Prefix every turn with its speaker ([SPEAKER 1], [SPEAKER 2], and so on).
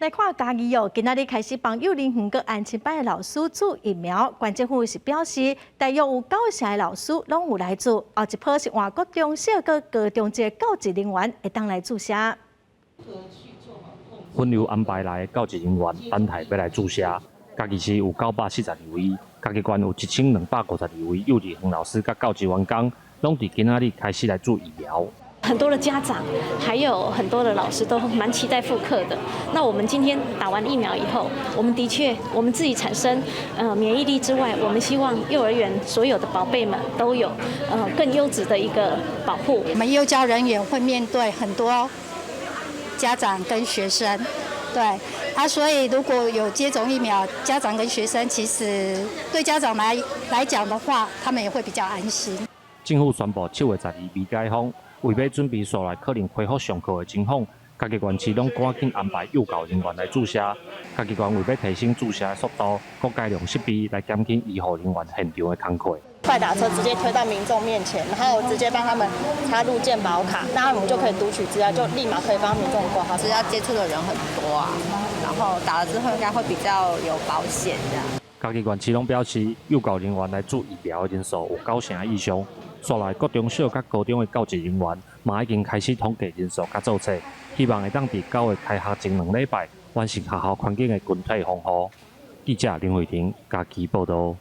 [SPEAKER 1] 来看嘉义哦，今仔日开始帮幼龄园个安亲班的老师注疫苗。关政府是表示，大约有90%的老师拢有来做，后一波是换各中小个高中级教职人员会当来注射。
[SPEAKER 2] 分流安排来的教职人员等待要来注射。嘉义市有942位，嘉义县有1252位幼稚园老师甲教职员工，拢伫今仔日开始来做疫苗。
[SPEAKER 3] 很多的家长，还有很多的老师都蛮期待复课的。那我们今天打完疫苗以后，我们的确我们自己产生免疫力之外，我们希望幼儿园所有的宝贝们都有更优质的一个保护。
[SPEAKER 4] 我们幼教人员会面对很多家长跟学生，对所以如果有接种疫苗，家长跟学生其实对家长来讲的话，他们也会比较安心。
[SPEAKER 2] 政府宣布7月12日未解封。 为要准备将来可能恢复上课的情况，嘉义县市拢赶紧安排幼教人员来注射。嘉义县为要提升注射的速度，各改良设备来减轻医护人员现场的工作。
[SPEAKER 5] 快打车直接推到民众面前，然后直接帮他们插入健保卡，那我们就可以读取资料，就立马可以帮民众挂号。
[SPEAKER 6] 只要接触的人很多然后打了之后应该会比较有保险这样。
[SPEAKER 2] 嘉义县市拢表示，幼教人员来做疫苗的人数有90%以上。 所来各中小、甲高中的教职人员，嘛已经开始统计人数甲做册，希望会当伫9月开学前2礼拜完成学校环境的群体防护。记者林慧婷，嘉义报道。